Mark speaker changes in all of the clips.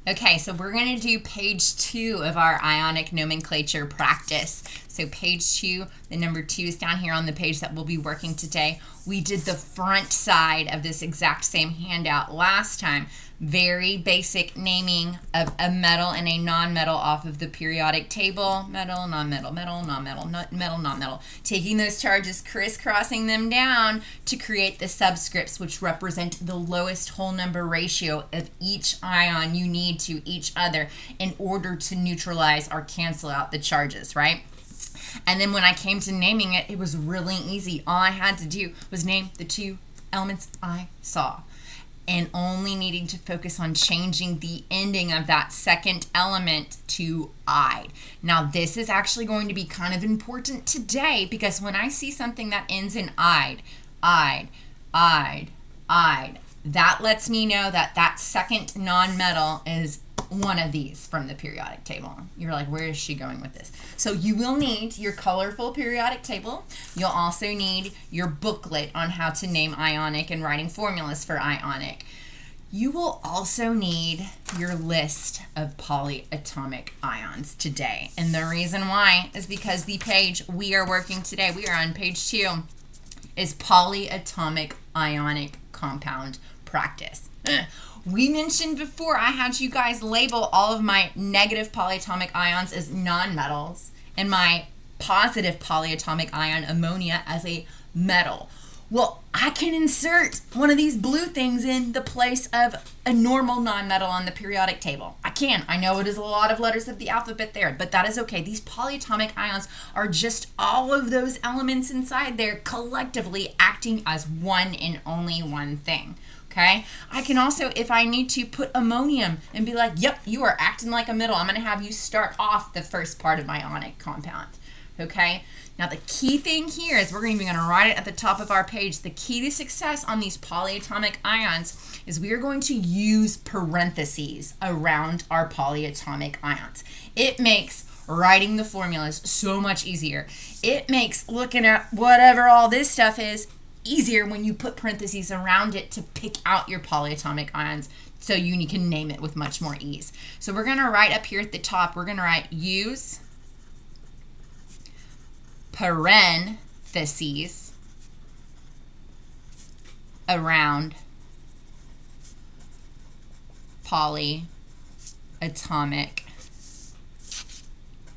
Speaker 1: Okay, so we're going to do page 2 of our ionic nomenclature practice. So page 2, the number 2 is down here on the page that we'll be working today. We did the front side of this exact same handout last time. Very basic naming of a metal and a non-metal off of the periodic table. Metal, non-metal, metal, non-metal, metal, non-metal. Taking those charges, crisscrossing them down to create the subscripts, which represent the lowest whole number ratio of each ion you need to each other in order to neutralize or cancel out the charges, right? And then when I came to naming it, it was really easy. All I had to do was name the 2 elements I saw, and only needing to focus on changing the ending of that second element to "ide." Now, this is actually going to be kind of important today, because when I see something that ends in "ide," "ide," "ide," "ide," that lets me know that that second non-metal is one of these from the periodic table. You're like, where is she going with this? So you will need your colorful periodic table. You'll also need your booklet on how to name ionic and writing formulas for ionic. You will also need your list of polyatomic ions today. And the reason why is because the page we are working today, we are on page 2, is polyatomic ionic compound practice. We mentioned before, I had you guys label all of my negative polyatomic ions as nonmetals and my positive polyatomic ion, ammonia, as a metal. Well, I can insert one of these blue things in the place of a normal nonmetal on the periodic table. I can. I know it is a lot of letters of the alphabet there, but that is okay. These polyatomic ions are just all of those elements inside there collectively acting as one and only one thing. Okay, I can also, if I need to, put ammonium and be like, yep, you are acting like a metal. I'm going to have you start off the first part of my ionic compound. Okay, now the key thing here is we're even going to write it at the top of our page. The key to success on these polyatomic ions is we are going to use parentheses around our polyatomic ions. It makes writing the formulas so much easier. It makes looking at whatever all this stuff is easier when you put parentheses around it to pick out your polyatomic ions, so you can name it with much more ease. So we're going to write up here at the top, we're going to write use parentheses around polyatomic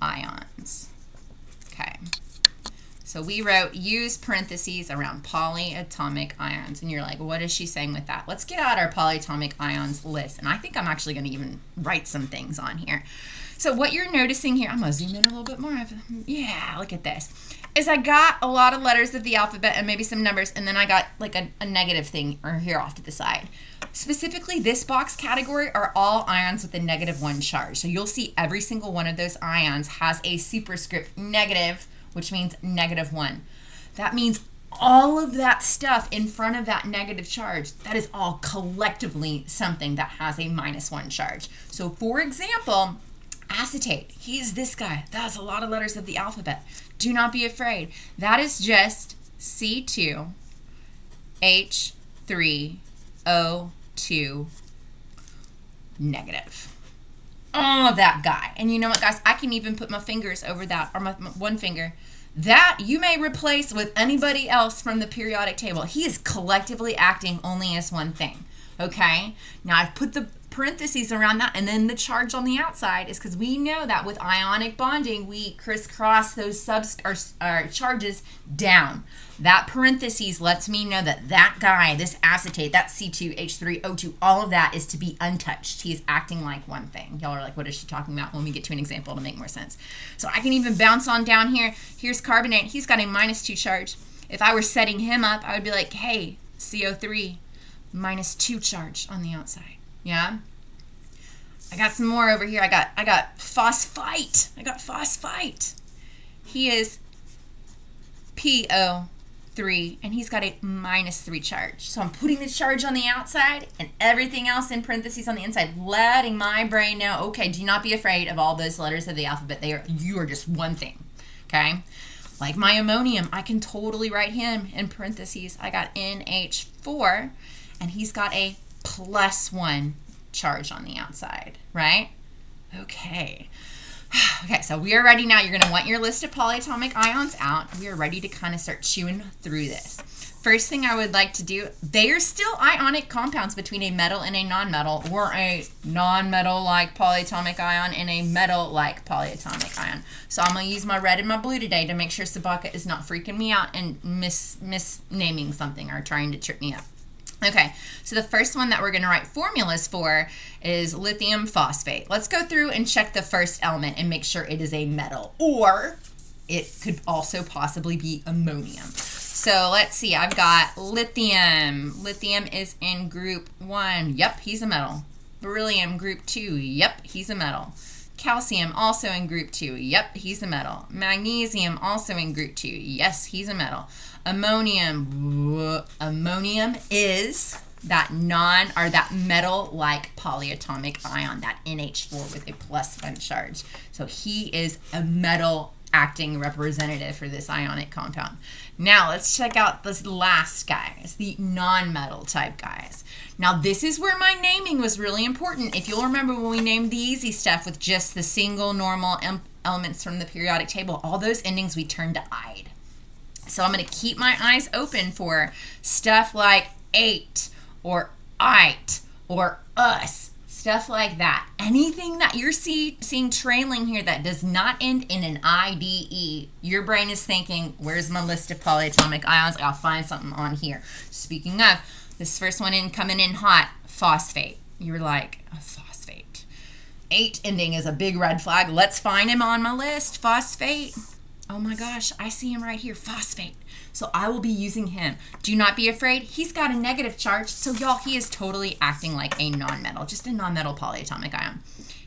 Speaker 1: ions. Okay. So we wrote use parentheses around polyatomic ions. And you're like, what is she saying with that? Let's get out our polyatomic ions list. And I think I'm actually going to even write some things on here. So what you're noticing here, I'm going to zoom in a little bit more. Yeah, look at this. Is I got a lot of letters of the alphabet and maybe some numbers, and then I got like a negative thing or here off to the side. Specifically, this box category are all ions with a -1 charge. So you'll see every single one of those ions has a superscript negative, which means -1. That means all of that stuff in front of that negative charge, that is all collectively something that has a -1 charge. So for example, acetate, he is this guy. That's a lot of letters of the alphabet. Do not be afraid. That is just C2H3O2 negative. All of that guy. And you know what, guys? I can even put my fingers over that, or my one finger. That you may replace with anybody else from the periodic table. He is collectively acting only as one thing. Okay? Now I've put the parentheses around that, and then the charge on the outside is because we know that with ionic bonding, we crisscross those charges down. That parentheses lets me know that that guy, this acetate, that C2H3O2, all of that is to be untouched. He is acting like one thing. Y'all are like, what is she talking about? When we get to an example, it'll make more sense. So I can even bounce on down here. Here's carbonate. He's got a -2 charge. If I were setting him up, I would be like, hey, CO3, -2 charge on the outside. Yeah. I got some more over here. I got phosphite. I got phosphite. He is PO3, and he's got a -3 charge. So I'm putting the charge on the outside and everything else in parentheses on the inside, letting my brain know, okay, do not be afraid of all those letters of the alphabet. You are just one thing. Okay. Like my ammonium, I can totally write him in parentheses. I got NH4, and he's got a +1 charge on the outside, right? Okay. Okay, so we are ready now. You're going to want your list of polyatomic ions out. We are ready to kind of start chewing through this. First thing I would like to do, they are still ionic compounds between a metal and a nonmetal, or a non-metal-like polyatomic ion and a metal-like polyatomic ion. So I'm going to use my red and my blue today to make sure Sabaka is not freaking me out and misnaming something or trying to trip me up. Okay, so the first one that we're going to write formulas for is lithium phosphate. Let's go through and check the first element and make sure it is a metal, or it could also possibly be ammonium. So let's see, I've got lithium. Lithium is in group 1. Yep, he's a metal. Beryllium, group 2. Yep, he's a metal. Calcium, also in group 2. Yep, he's a metal. Magnesium, also in group 2. Yes, he's a metal. Ammonium. Ammonium is that that metal-like polyatomic ion, that NH4 with a +1 charge. So he is a metal acting representative for this ionic compound. Now let's check out this last guys, the non-metal type guys. Now this is where my naming was really important. If you'll remember when we named the easy stuff with just the single normal elements from the periodic table, all those endings we turned to "ide." So I'm going to keep my eyes open for stuff like 8 or "ite" or "us," stuff like that. Anything that you're seeing trailing here that does not end in an IDE, your brain is thinking, where's my list of polyatomic ions? I'll find something on here. Speaking of, this first one coming in hot, phosphate. You're like, phosphate. 8 ending is a big red flag. Let's find him on my list. Phosphate. Oh my gosh, I see him right here, phosphate. So I will be using him. Do not be afraid. He's got a negative charge. So y'all, he is totally acting like a nonmetal, just a nonmetal polyatomic ion.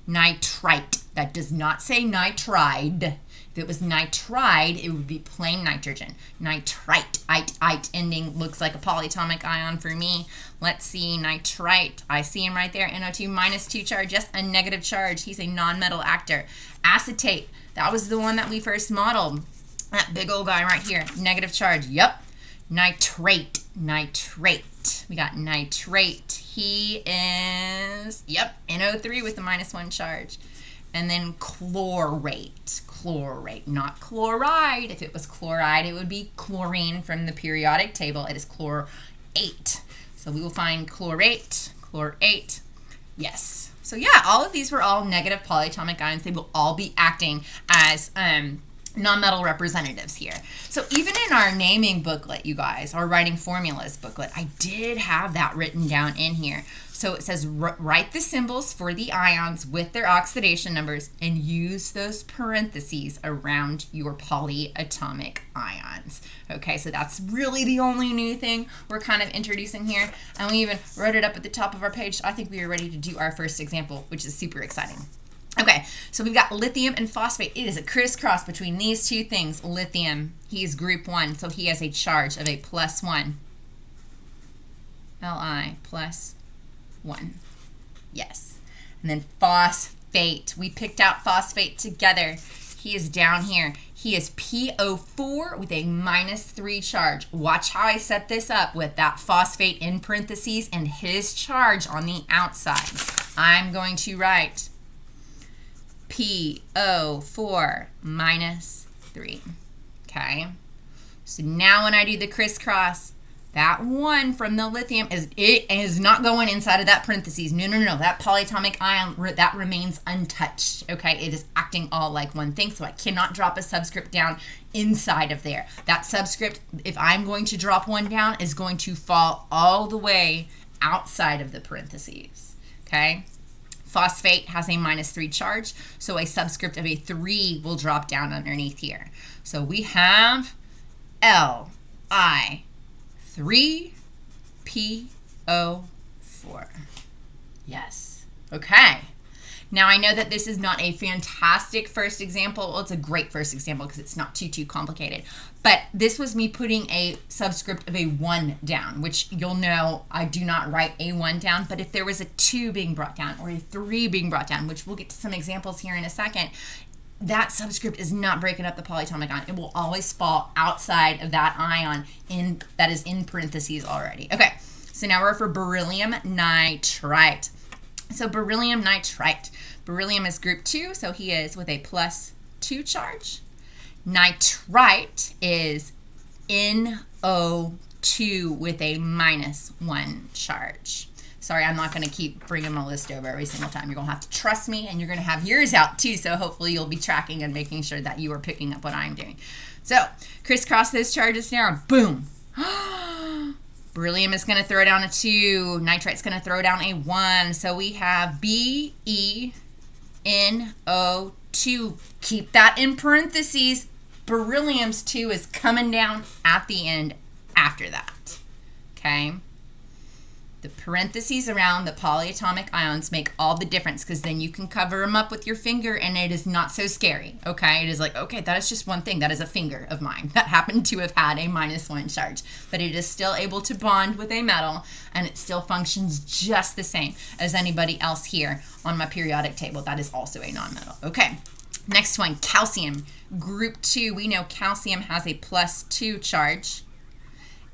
Speaker 1: Nitrite. That does not say nitride. If it was nitride, it would be plain nitrogen. Nitrite. Ite ending looks like a polyatomic ion for me. Let's see, nitrite. I see him right there. NO2 -2 charge, just a negative charge. He's a nonmetal actor. Acetate. That was the one that we first modeled. That big old guy right here, negative charge. Yep. Nitrate. Nitrate. We got nitrate. He is, yep, NO3 with the -1 charge. And then chlorate. Chlorate, not chloride. If it was chloride, it would be chlorine from the periodic table. It is chlorate. So we will find chlorate, chlorate. Yes. So yeah, all of these were all negative polyatomic ions. They will all be acting as non-metal representatives here. So even in our naming booklet, you guys, our writing formulas booklet, I did have that written down in here. So it says write the symbols for the ions with their oxidation numbers and use those parentheses around your polyatomic ions. Okay, so that's really the only new thing we're kind of introducing here. And we even wrote it up at the top of our page. So I think we are ready to do our first example, which is super exciting. Okay, so we've got lithium and phosphate. It is a crisscross between these two things. Lithium, he is group 1, so he has a charge of a +1. Li +1. Yes. And then phosphate. We picked out phosphate together. He is down here. He is PO4 with a -3 charge. Watch how I set this up with that phosphate in parentheses and his charge on the outside. I'm going to write PO4 -3. Okay. So now when I do the crisscross, that 1 from the lithium is not going inside of that parentheses. No, no, no. That polyatomic ion, that remains untouched. Okay. It is acting all like one thing. So I cannot drop a subscript down inside of there. That subscript, if I'm going to drop one down, is going to fall all the way outside of the parentheses. Okay. Phosphate has a -3 charge, so a subscript of a 3 will drop down underneath here. So we have Li3PO4. Yes. Okay. Now I know that this is not a fantastic first example. Well, it's a great first example because it's not too complicated. But this was me putting a subscript of a 1 down, which you'll know I do not write a 1 down. But if there was a 2 being brought down or a 3 being brought down, which we'll get to some examples here in a second, that subscript is not breaking up the polyatomic ion. It will always fall outside of that ion that is in parentheses already. Okay, so now we're for beryllium nitrite. So beryllium nitrite. Beryllium is group 2, so he is with a +2 charge. Nitrite is NO2 with a -1 charge. Sorry, I'm not going to keep bringing my list over every single time. You're going to have to trust me, and you're going to have yours out too, so hopefully you'll be tracking and making sure that you are picking up what I'm doing. So crisscross those charges now. Boom. Beryllium is going to throw down a 2. Nitrite's going to throw down a 1. So we have BeNO2. Keep that in parentheses. Beryllium's 2 is coming down at the end after that. Okay? The parentheses around the polyatomic ions make all the difference, because then you can cover them up with your finger and it is not so scary. Okay? It is like, okay, that is just one thing. That is a finger of mine that happened to have had a -1 charge. But it is still able to bond with a metal, and it still functions just the same as anybody else here on my periodic table. That is also a nonmetal. Okay. Next one, calcium. Group 2, we know calcium has a +2 charge.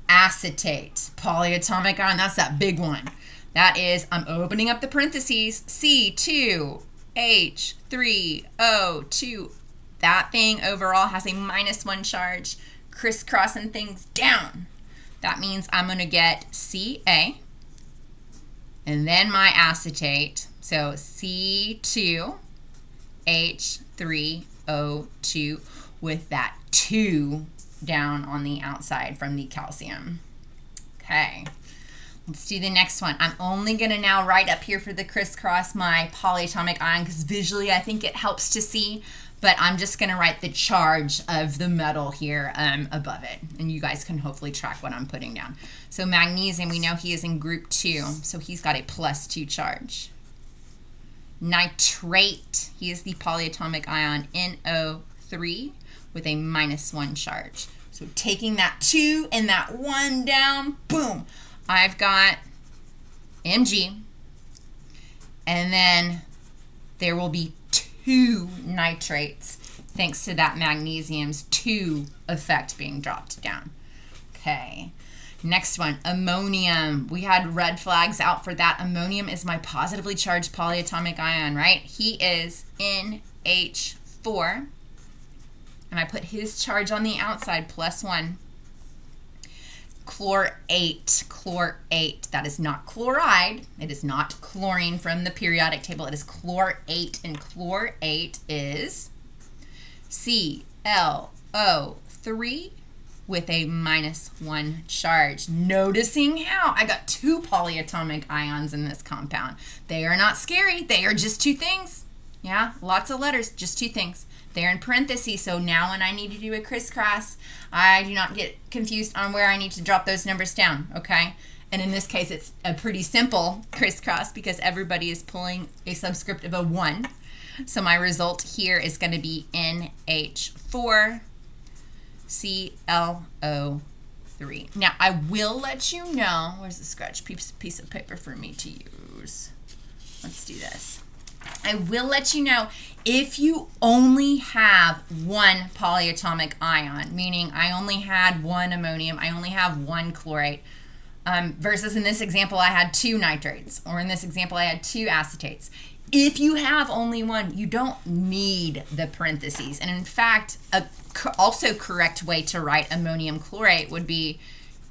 Speaker 1: Acetate, polyatomic ion, that's that big one. That is, I'm opening up the parentheses, C2H3O2. That thing overall has a -1 charge, crisscrossing things down. That means I'm going to get Ca, and then my acetate, so C2H3O2 with that 2 down on the outside from the calcium. Okay, let's do the next one. I'm only going to now write up here for the crisscross my polyatomic ion, because visually I think it helps to see, but I'm just going to write the charge of the metal here above it, and you guys can hopefully track what I'm putting down. So magnesium, we know he is in group 2, so he's got a +2 charge. Nitrate, he is the polyatomic ion NO3 with a -1 charge. So taking that 2 and that 1 down, boom, I've got Mg, and then there will be 2 nitrates thanks to that magnesium's 2 effect being dropped down. Okay, next one, ammonium. We had red flags out for that. Ammonium is my positively charged polyatomic ion, right? He is NH4. And I put his charge on the outside, +1. Chlorate, that is not chloride. It is not chlorine from the periodic table. It is chlorate, and chlorate is ClO3 with a -1 charge. Noticing how I got 2 polyatomic ions in this compound. They are not scary. They are just 2 things. Yeah, lots of letters, just 2 things. They're in parentheses, so now when I need to do a crisscross, I do not get confused on where I need to drop those numbers down, okay? And in this case, it's a pretty simple crisscross because everybody is pulling a subscript of a 1. So my result here is going to be NH4 ClO3. Now, I will let you know, where's the scratch piece of paper for me to use? Let's do this. I will let you know if you only have 1 polyatomic ion, meaning I only had 1 ammonium, I only have 1 chlorate, versus in this example I had 2 nitrates, or in this example I had 2 acetates. If you have only 1, you don't need the parentheses. And in fact, a also correct way to write ammonium chlorate would be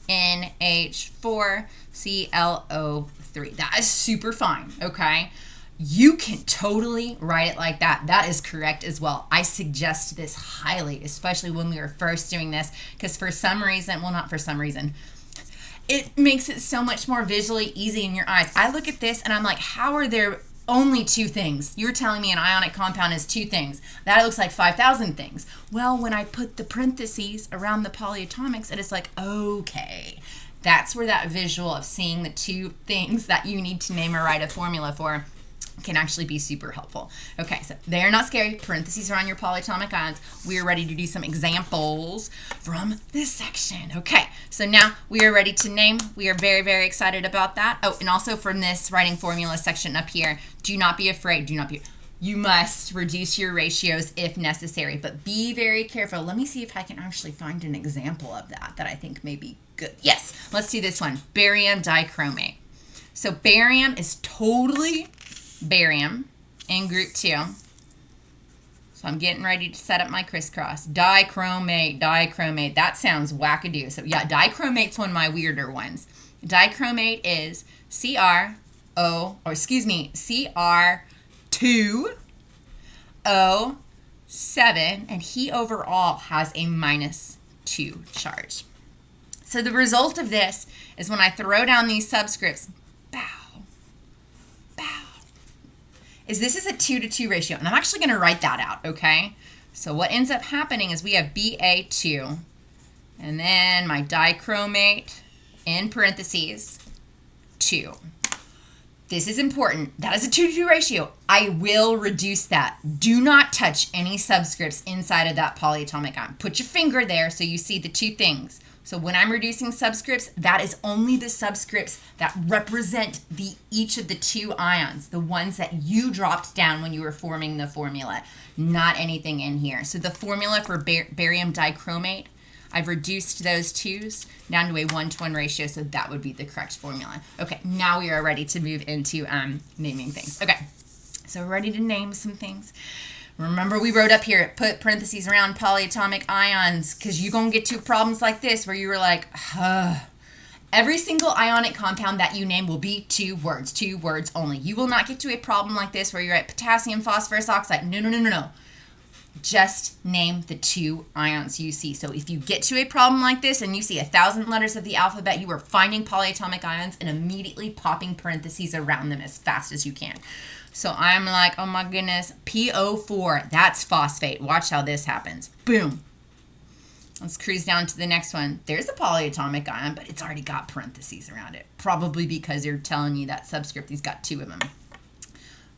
Speaker 1: NH4 ClO3. That is super fine, okay? You can totally write it like that. That is correct as well. I suggest this highly, especially when we were first doing this, because for some reason, well, not for some reason, it makes it so much more visually easy in your eyes. I look at this and I'm like, how are there only 2 things? You're telling me an ionic compound is 2 things. That looks like 5,000 things. Well, when I put the parentheses around the polyatomics, it is like, okay, that's where that visual of seeing the 2 things that you need to name or write a formula for can actually be super helpful. Okay, so they're not scary. Parentheses are on your polyatomic ions. We are ready to do some examples from this section. Okay, so now we are ready to name. We are very, very excited about that. Oh, and also from this writing formula section up here, do not be afraid. You must reduce your ratios if necessary, but be very careful. Let me see if I can actually find an example of that I think may be good. Yes, let's do this one. Barium dichromate. So barium is totally barium in group 2. So I'm getting ready to set up my crisscross. Dichromate, dichromate. That sounds wackadoo. So yeah, dichromate's one of my weirder ones. Dichromate is Cr2O7, and he overall has a -2 charge. So the result of this is when I throw down these subscripts, is this is a 2-to-2 ratio. And I'm actually going to write that out, okay? So what ends up happening is we have Ba2, and then my dichromate in parentheses, 2. This is important. That is a 2-to-2 ratio. I will reduce that. Do not touch any subscripts inside of that polyatomic ion. Put your finger there so you see the two things. So when I'm reducing subscripts, that is only the subscripts that represent each of the 2 ions, the ones that you dropped down when you were forming the formula, not anything in here. So the formula for barium dichromate, I've reduced those 2's down to a 1-to-1 ratio, so that would be the correct formula. Okay, now we are ready to move into naming things. Okay, so we're ready to name some things. Remember, we wrote up here, put parentheses around polyatomic ions, because you're going to get to problems like this where you were like, every single ionic compound that you name will be 2 words only. You will not get to a problem like this where you're at potassium, phosphorus, oxide. No. Just name the 2 ions you see. So if you get to a problem like this and you see 1,000 letters of the alphabet, you are finding polyatomic ions and immediately popping parentheses around them as fast as you can. So I'm like, oh my goodness, PO4, that's phosphate. Watch how this happens. Boom. Let's cruise down to the next one. There's a polyatomic ion, but it's already got parentheses around it. Probably because they're telling you that subscript, he's got 2 of them.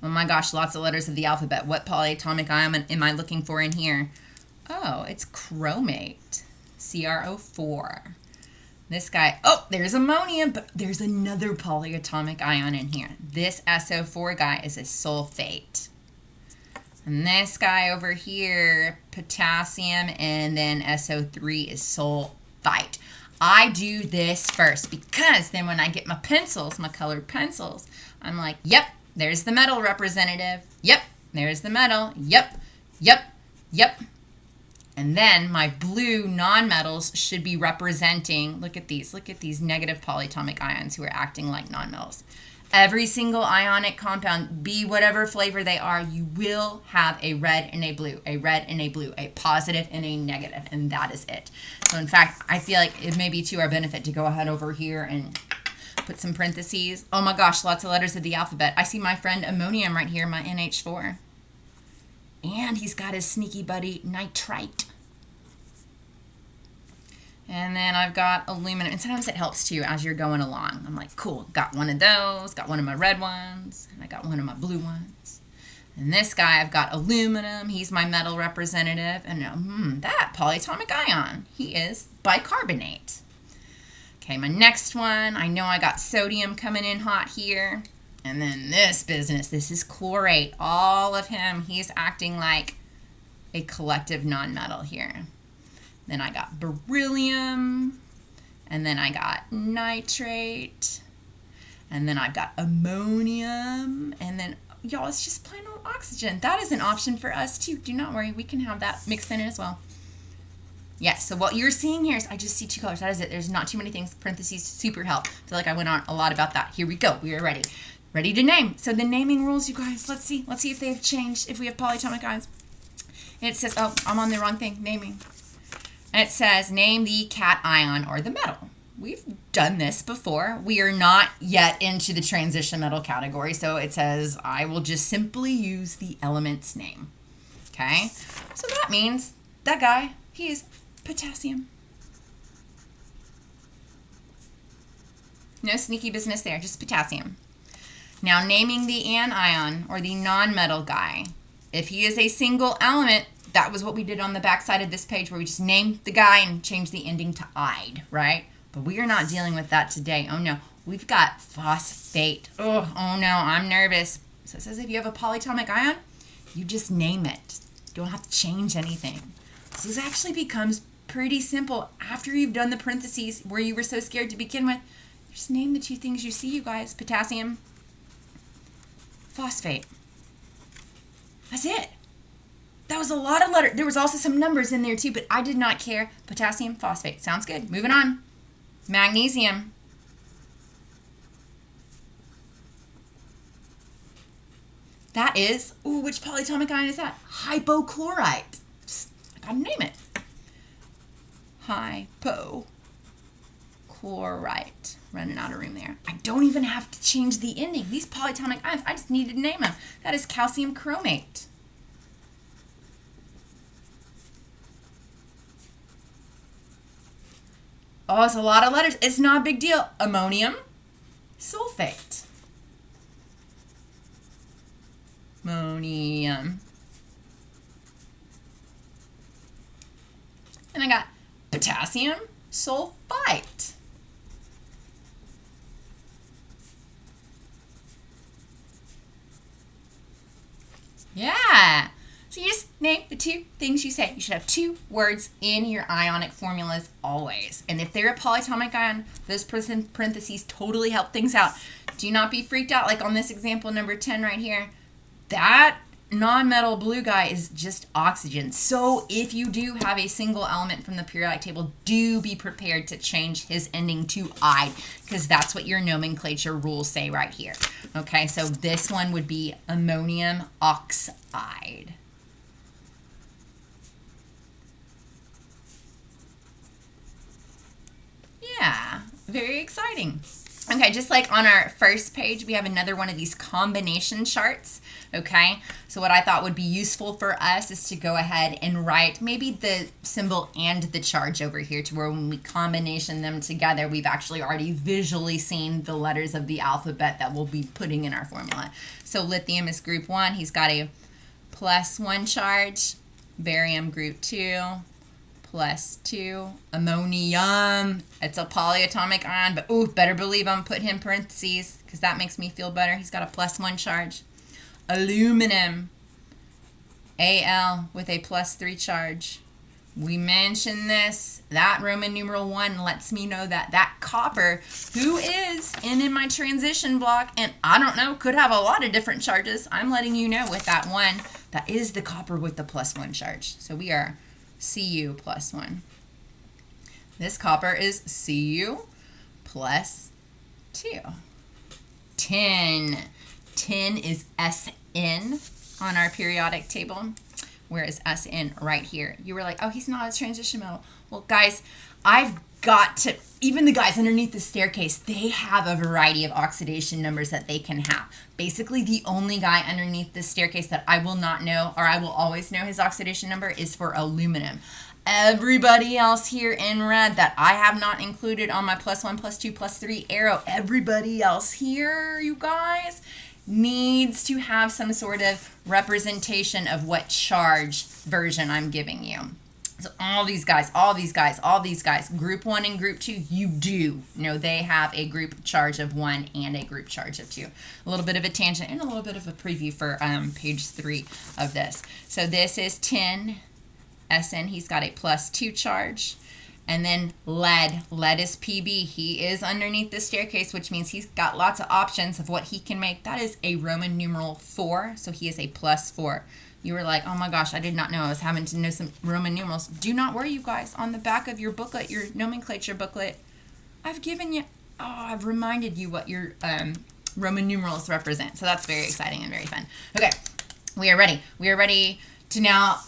Speaker 1: Oh my gosh, lots of letters of the alphabet. What polyatomic ion am I looking for in here? Oh, it's chromate, CrO4. This guy, oh, there's ammonium, but there's another polyatomic ion in here. This SO4 guy is a sulfate. And this guy over here, potassium, and then SO3 is sulfite. I do this first because then when I get my pencils, my colored pencils, I'm like, yep, there's the metal representative. Yep, there's the metal. Yep. And then my blue nonmetals should be representing, look at these negative polyatomic ions who are acting like nonmetals. Every single ionic compound, be whatever flavor they are, you will have a red and a blue, a positive and a negative, and that is it. So in fact, I feel like it may be to our benefit to go ahead over here and put some parentheses. Oh my gosh, lots of letters of the alphabet. I see my friend ammonium right here, my NH4. And he's got his sneaky buddy nitrite. And then I've got aluminum. And sometimes it helps too as you're going along. I'm like, cool, got one of those, got one of my red ones, and I got one of my blue ones. And this guy, I've got aluminum. He's my metal representative. And that polyatomic ion, he is bicarbonate. Okay, my next one, I know I got sodium coming in hot here. And then this business, this is chlorate. All of him, he's acting like a collective nonmetal here. Then I got beryllium, and then I got nitrate, and then I've got ammonium, and then, y'all, it's just plain old oxygen. That is an option for us too. Do not worry, we can have that mixed in as well. Yes, so what you're seeing here is I just see 2 colors. That is it. There's not too many things. Parentheses, super help. I feel like I went on a lot about that. Here we go. We are ready. Ready to name. So the naming rules, you guys, let's see if they've changed, if we have polyatomic ions. And it says, oh, I'm on the wrong thing, naming. And it says, name the cation or the metal. We've done this before. We are not yet into the transition metal category, so it says, I will just simply use the element's name. Okay? So that means that guy, he is potassium. No sneaky business there, just potassium. Now, naming the anion or the nonmetal guy, if he is a single element, that was what we did on the back side of this page where we just named the guy and changed the ending to "ide," right? But we are not dealing with that today. Oh no, we've got phosphate. Oh no, I'm nervous. So it says if you have a polyatomic ion, you just name it. You don't have to change anything. So this actually becomes pretty simple after you've done the parentheses where you were so scared to begin with. Just name the 2 things you see, you guys. Potassium, phosphate. That's it. That was a lot of letters. There was also some numbers in there too, but I did not care. Potassium phosphate. Sounds good. Moving on. Magnesium. That is, ooh, which polyatomic ion is that? Hypochlorite. I gotta name it. Hypochlorite. Running out of room there. I don't even have to change the ending. These polyatomic ions, I just need to name them. That is calcium chromate. Oh, it's a lot of letters. It's not a big deal. Ammonium sulfate. Ammonium. And I got potassium sulfite. Yeah. So you just name the two things you say. You should have two words in your ionic formulas always. And if they're a polyatomic ion, those parentheses totally help things out. Do not be freaked out like on this example number 10 right here. That non-metal blue guy is just oxygen. So if you do have a single element from the periodic table, do be prepared to change his ending to "ide" because that's what your nomenclature rules say right here. Okay, so this one would be ammonium oxide. Yeah, very exciting. Okay, just like on our first page, we have another one of these combination charts, okay? So what I thought would be useful for us is to go ahead and write maybe the symbol and the charge over here to where when we combination them together, we've actually already visually seen the letters of the alphabet that we'll be putting in our formula. So lithium is group 1. He's got a +1 charge. Barium group 2. +2. Ammonium, it's a polyatomic ion, but ooh, better believe I'm put him parentheses because that makes me feel better. He's got a +1 charge. Aluminum, Al with a +3 charge. We mentioned this. That Roman numeral 1 lets me know that that copper, who is in my transition block, and I don't know, could have a lot of different charges. I'm letting you know with that one, that is the copper with the +1 charge. So we are Cu +1. This copper is Cu +2. Tin. Tin is Sn on our periodic table. Where is Sn right here? You were like, oh, he's not a transition metal. Well, guys, I've got to, even the guys underneath the staircase, they have a variety of oxidation numbers that they can have. Basically, the only guy underneath the staircase that I will not know, or I will always know his oxidation number, is for aluminum. Everybody else here in red that I have not included on my +1, +2, +3 arrow, everybody else here, you guys, needs to have some sort of representation of what charge version I'm giving you. So all these guys, group 1 and group 2, you do know they have a group charge of 1 and a group charge of 2. A little bit of a tangent and a little bit of a preview for page 3 of this. So this is tin, Sn, he's got a +2 charge. And then lead. Lead is Pb. He is underneath the staircase, which means he's got lots of options of what he can make. That is a Roman numeral 4, so he is a +4. You were like, oh my gosh, I did not know I was having to know some Roman numerals. Do not worry, you guys. On the back of your booklet, your nomenclature booklet, I've given you, I've reminded you what your Roman numerals represent. So that's very exciting and very fun. Okay, we are ready. We are ready to now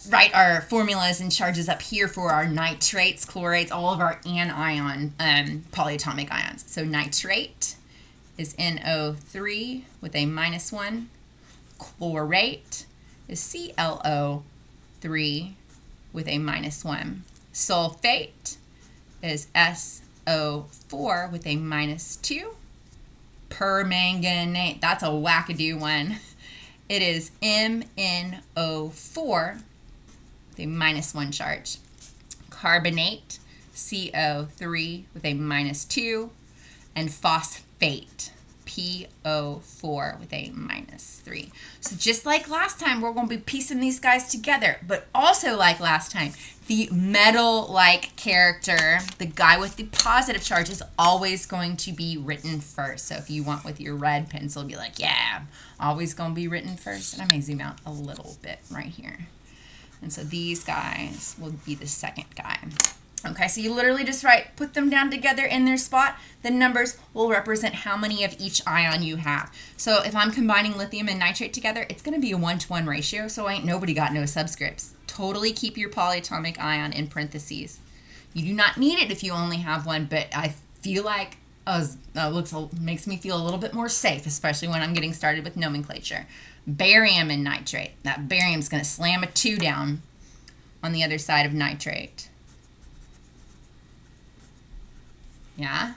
Speaker 1: write our formulas and charges up here for our nitrates, chlorates, all of our anion polyatomic ions. So nitrate is NO3 with a -1. Chlorate is ClO3 with a -1. Sulfate is SO4 with a -2. Permanganate, that's a wackadoo one. It is MnO4 with a -1 charge. Carbonate, CO3 with a -2. And phosphate, PO4 with a -3. So just like last time, we're going to be piecing these guys together. But also like last time, the metal-like character, the guy with the positive charge, is always going to be written first. So if you want with your red pencil, be like, yeah, always going to be written first. And I may zoom out a little bit right here. And so these guys will be the second guy. Okay, so you literally just put them down together in their spot. The numbers will represent how many of each ion you have. So if I'm combining lithium and nitrate together, it's going to be a 1-to-1 ratio, so ain't nobody got no subscripts. Totally keep your polyatomic ion in parentheses. You do not need it if you only have one, but I feel like makes me feel a little bit more safe, especially when I'm getting started with nomenclature. Barium and nitrate. That barium's going to slam a 2 down on the other side of nitrate. Yeah.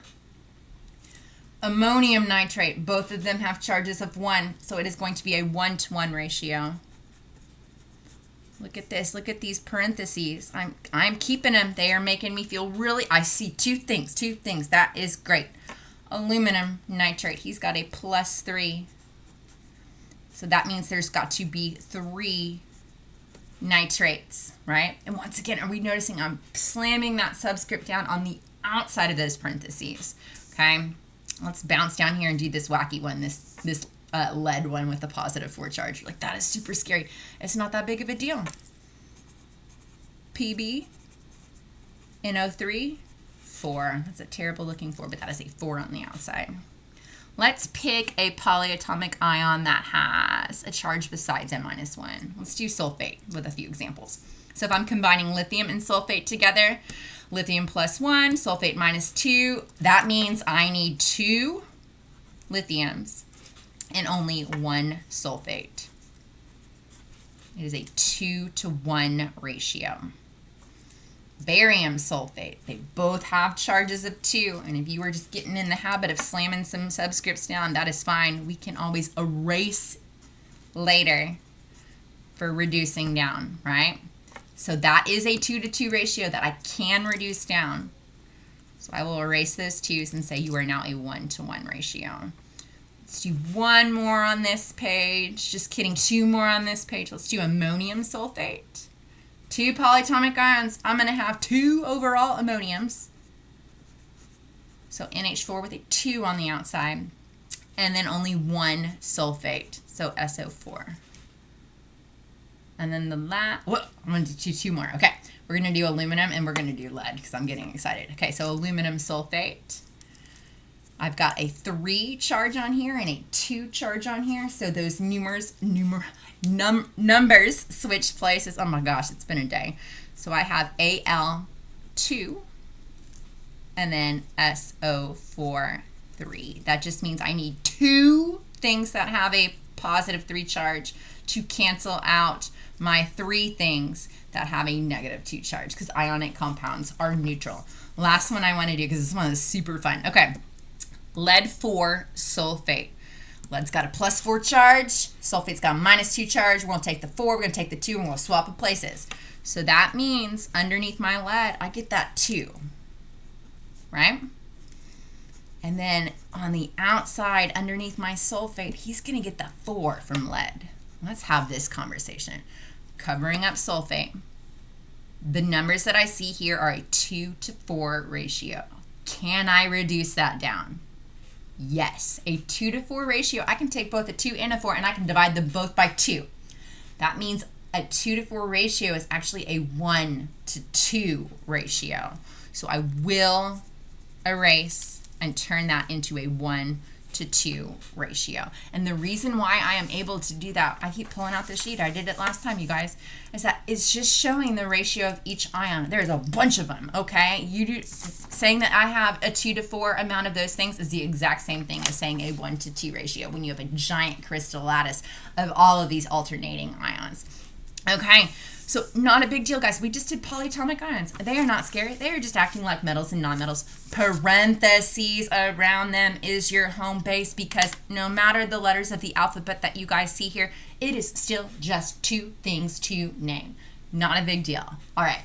Speaker 1: Ammonium nitrate, both of them have charges of 1, so it is going to be a 1-to-1 ratio. Look at this. Look at these parentheses. I'm keeping them. They are making me feel really, I see two things. That is great. Aluminum nitrate, he's got a +3. So that means there's got to be 3 nitrates, right? And once again, are we noticing I'm slamming that subscript down on the outside of those parentheses? Okay, let's bounce down here and do this wacky one, this lead one with a +4 charge. Like, that is super scary. It's not that big of a deal. PB, NO3, 4. That's a terrible looking 4, but that is a 4 on the outside. Let's pick a polyatomic ion that has a charge besides N-1. Let's do sulfate with a few examples. So if I'm combining lithium and sulfate together, lithium +1, sulfate -2, that means I need 2 lithiums and only 1 sulfate. It is a 2-to-1 ratio. Barium sulfate, they both have charges of 2, and if you were just getting in the habit of slamming some subscripts down, that is fine. We can always erase later for reducing down, right? So that is a 2-to-2 ratio that I can reduce down. So I will erase those 2's and say you are now a 1-to-1 ratio. Let's do 1 more on this page. Just kidding, 2 more on this page. Let's do ammonium sulfate. 2 polyatomic ions. I'm going to have 2 overall ammoniums. So NH4 with a 2 on the outside. And then only 1 sulfate. So SO4. And then the last, I'm going to do 2 more. Okay, we're going to do aluminum and we're going to do lead because I'm getting excited. Okay, so aluminum sulfate. I've got a 3 charge on here and a 2 charge on here. So those numbers switch places. Oh my gosh, it's been a day. So I have Al2 and then SO4, 3. That just means I need 2 things that have a +3 charge to cancel out my 3 things that have a -2 charge, because ionic compounds are neutral. Last one I want to do, because this one is super fun. Okay, lead 4 sulfate. Lead's got a +4 charge, sulfate's got a -2 charge. We're going to take the 4, we're going to take the 2, and we're going to swap of places. So that means underneath my lead, I get that 2, right? And then on the outside, underneath my sulfate, he's going to get the 4 from lead. Let's have this conversation. Covering up sulfate. The numbers that I see here are a 2-to-4 ratio. Can I reduce that down? Yes, a 2-to-4 ratio. I can take both a 2 and a 4 and I can divide them both by 2. That means a 2-to-4 ratio is actually a 1-to-2 ratio. So I will erase and turn that into a 1-to-2 ratio. And the reason why I am able to do that, I keep pulling out the sheet, I did it last time, you guys, is that it's just showing the ratio of each ion. There's a bunch of them, okay? Saying that I have a 2-to-4 amount of those things is the exact same thing as saying a 1-to-2 ratio when you have a giant crystal lattice of all of these alternating ions. Okay, so not a big deal, guys. We just did polyatomic ions. They are not scary. They are just acting like metals and nonmetals. Parentheses around them is your home base, because no matter the letters of the alphabet that you guys see here, it is still just 2 things to name. Not a big deal. All right.